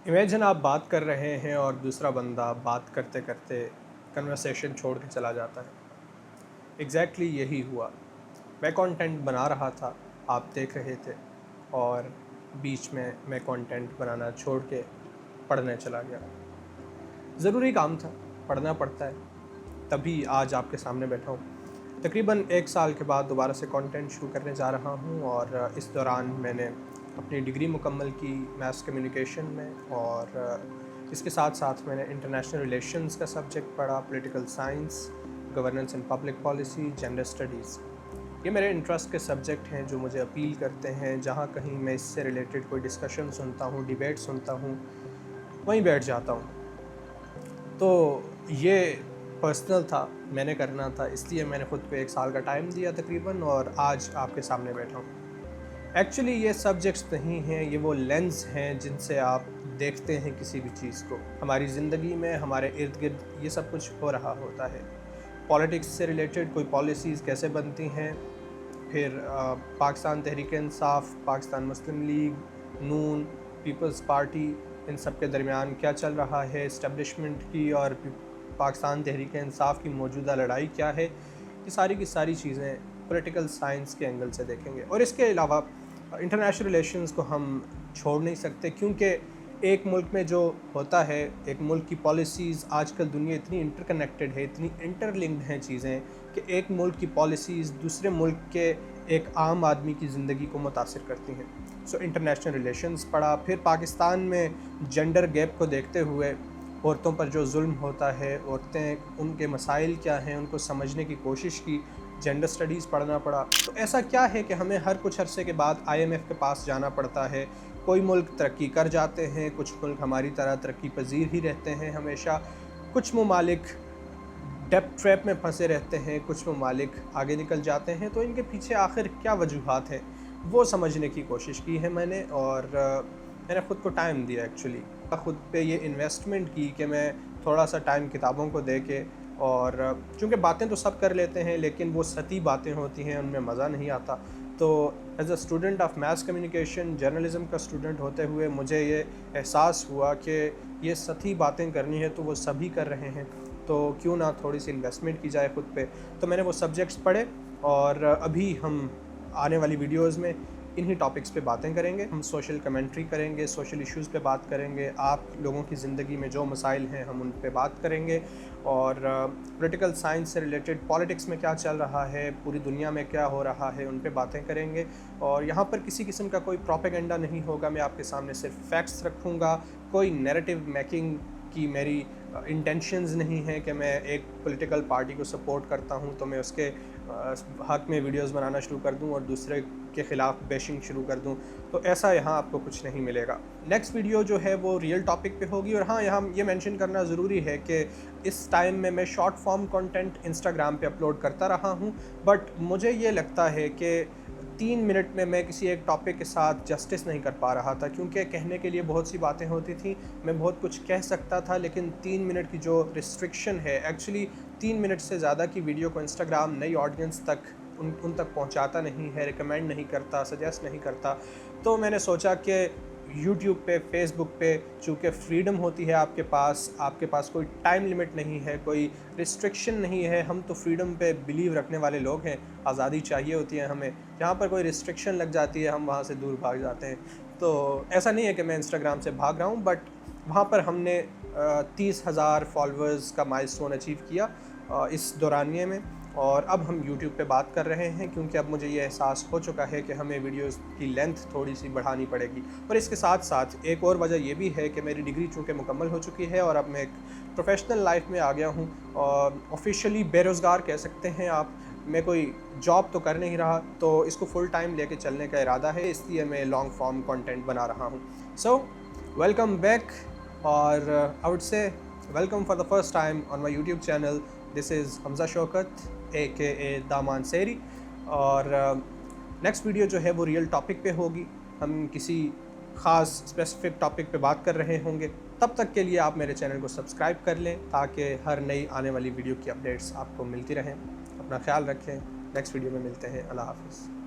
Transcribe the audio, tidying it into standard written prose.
Imagine आप बात कर रहे हैं और दूसरा बंदा बात करते करते कन्वर्सेशन छोड़ के चला जाता है। एग्जैक्टली यही हुआ। मैं कंटेंट बना रहा था, आप देख रहे थे, और बीच में मैं कंटेंट बनाना छोड़ के पढ़ने चला गया। ज़रूरी काम था, पढ़ना पड़ता है, तभी आज आपके सामने बैठा हूँ। तकरीबन 1 साल के बाद दोबारा से कंटेंट शुरू करने जा रहा हूँ, और इस दौरान मैंने अपनी डिग्री मुकम्मल की मैथ्स कम्युनिकेशन में, और इसके साथ साथ मैंने इंटरनेशनल रिलेशंस का सब्जेक्ट पढ़ा, political science, governance and public policy, gender studies. ये मेरे इंटरेस्ट के सब्जेक्ट हैं जो मुझे अपील करते हैं। जहाँ कहीं मैं इससे रिलेटेड कोई डिस्कशन सुनता हूँ, डिबेट सुनता हूँ, वहीं बैठ जाता हूँ। तो ये पर्सनल था, मैंने करना था, इसलिए मैंने ख़ुद को 1 साल का टाइम दिया तकरीबन, और आज आपके सामने बैठा हूँ। एक्चुअली ये सब्जेक्ट्स नहीं हैं, ये वो लेंस हैं जिनसे आप देखते हैं किसी भी चीज़ को। हमारी ज़िंदगी में हमारे इर्द गिर्द ये सब कुछ हो रहा होता है। पॉलिटिक्स से रिलेटेड कोई पॉलिसीज़ कैसे बनती हैं, फिर पाकिस्तान तहरीक इंसाफ, पाकिस्तान मुस्लिम लीग, नून, पीपल्स पार्टी, इन सब के दरमियान क्या चल रहा है, इस्टेब्लिशमेंट की और पाकिस्तान तहरीक इंसाफ की मौजूदा लड़ाई क्या है, ये सारी की सारी चीज़ें पॉलिटिकल साइंस के एंगल से देखेंगे। और इसके अलावा इंटरनेशनल रिलेशंस को हम छोड़ नहीं सकते, क्योंकि एक मुल्क में जो होता है, एक मुल्क की पॉलिसीज़, आजकल दुनिया इतनी इंटरकनेक्टेड है, इतनी इंटरलिंक्ड हैं चीज़ें, कि एक मुल्क की पॉलिसीज़ दूसरे मुल्क के एक आम आदमी की ज़िंदगी को मुतासिर करती हैं। सो इंटरनेशनल रिलेशंस पढ़ा, फिर पाकिस्तान में जेंडर गैप को देखते हुए औरतों पर जो जुल्म होता है, औरतें, उनके मसाइल क्या हैं, उनको समझने की कोशिश की, जेंडर स्टडीज़ पढ़ना पड़ा। तो ऐसा क्या है कि हमें हर कुछ अरसे के बाद IMF के पास जाना पड़ता है? कोई मुल्क तरक्की कर जाते हैं, कुछ मुल्क हमारी तरह तरक्की पजीर ही रहते हैं हमेशा, कुछ ममालिक डेब्ट ट्रैप में फंसे रहते हैं, कुछ ममालिक आगे निकल जाते हैं। तो इनके पीछे आखिर क्या वजूहात हैं, वो समझने की कोशिश की है मैंने, और मैंने ख़ुद को टाइम दिया। एक्चुअली ख़ुद पे ये इन्वेस्टमेंट की कि मैं थोड़ा सा टाइम किताबों को दे के, और चूँकि बातें तो सब कर लेते हैं, लेकिन वो सती बातें होती हैं, उनमें मज़ा नहीं आता। तो as a student of maths communication, journalism का स्टूडेंट होते हुए मुझे ये एहसास हुआ कि ये सती बातें करनी है तो वो सभी कर रहे हैं, तो क्यों ना थोड़ी सी इन्वेस्टमेंट की जाए ख़ुद पे। तो मैंने वो सब्जेक्ट्स पढ़े, और अभी हम आने वाली वीडियोज़ में इन्हीं टॉपिक्स पे बातें करेंगे। हम सोशल कमेंट्री करेंगे, सोशल इश्यूज़ पे बात करेंगे, आप लोगों की ज़िंदगी में जो मसाइल हैं हम उन पे बात करेंगे, और पॉलिटिकल साइंस से रिलेटेड पॉलिटिक्स में क्या चल रहा है, पूरी दुनिया में क्या हो रहा है, उन पे बातें करेंगे। और यहाँ पर किसी किस्म का कोई प्रोपेगेंडा नहीं होगा, मैं आपके सामने सिर्फ फैक्ट्स रखूँगा। कोई नैरेटिव मेकिंग की मेरी इंटेंशंस नहीं है कि मैं एक पॉलिटिकल पार्टी को सपोर्ट करता हूँ तो मैं उसके हक़ में वीडियोस बनाना शुरू कर दूँ और दूसरे के ख़िलाफ़ बैशिंग शुरू कर दूँ। तो ऐसा यहाँ आपको कुछ नहीं मिलेगा। नेक्स्ट वीडियो जो है वो रियल टॉपिक पे होगी। और हाँ, यहाँ ये मेंशन करना ज़रूरी है कि इस टाइम में मैं शॉर्ट फॉर्म कंटेंट इंस्टाग्राम पे अपलोड करता रहा हूँ, बट मुझे ये लगता है कि 3 मिनट में मैं किसी एक टॉपिक के साथ जस्टिस नहीं कर पा रहा था, क्योंकि कहने के लिए बहुत सी बातें होती थी, मैं बहुत कुछ कह सकता था, लेकिन 3 मिनट की जो रिस्ट्रिक्शन है, एक्चुअली 3 मिनट से ज़्यादा की वीडियो को इंस्टाग्राम नई ऑडियंस तक उन तक पहुंचाता नहीं है, रिकमेंड नहीं करता, सजेस्ट नहीं करता। तो मैंने सोचा कि यूट्यूब पे, फेसबुक पे, चूँकि फ्रीडम होती है आपके पास कोई टाइम लिमिट नहीं है, कोई रिस्ट्रिक्शन नहीं है। हम तो फ्रीडम पे बिलीव रखने वाले लोग हैं, आज़ादी चाहिए होती है हमें। जहाँ पर कोई रिस्ट्रिक्शन लग जाती है हम वहाँ से दूर भाग जाते हैं। तो ऐसा नहीं है कि मैं इंस्टाग्राम से भाग रहा हूँ, बट वहाँ पर हमने 30,000 फॉलोअर्स का माइलस्टोन अचीव किया इस दौरानिए में। और अब हम YouTube पे बात कर रहे हैं, क्योंकि अब मुझे ये एहसास हो चुका है कि हमें वीडियोस की लेंथ थोड़ी सी बढ़ानी पड़ेगी। और इसके साथ साथ एक और वजह ये भी है कि मेरी डिग्री चूँकि मुकम्मल हो चुकी है और अब मैं एक प्रोफेशनल लाइफ में आ गया हूँ, और ऑफिशियली बेरोज़गार कह सकते हैं आप। मैं कोई जॉब तो कर नहीं रहा, तो इसको फुल टाइम लेके चलने का इरादा है, इसलिए मैं लॉन्ग फॉर्म कंटेंट बना रहा हूँ। सो वेलकम बैक, और I would say welcome for the first time on my YouTube channel. This is Hamza Shaukat AKA दामान सेरी। और नेक्स्ट वीडियो जो है वो रियल टॉपिक पे होगी, हम किसी ख़ास स्पेसिफिक टॉपिक पे बात कर रहे होंगे। तब तक के लिए आप मेरे चैनल को सब्सक्राइब कर लें, ताकि हर नई आने वाली वीडियो की अपडेट्स आपको मिलती रहें। अपना ख्याल रखें, नेक्स्ट वीडियो में मिलते हैं। अल्लाह हाफ़िज़।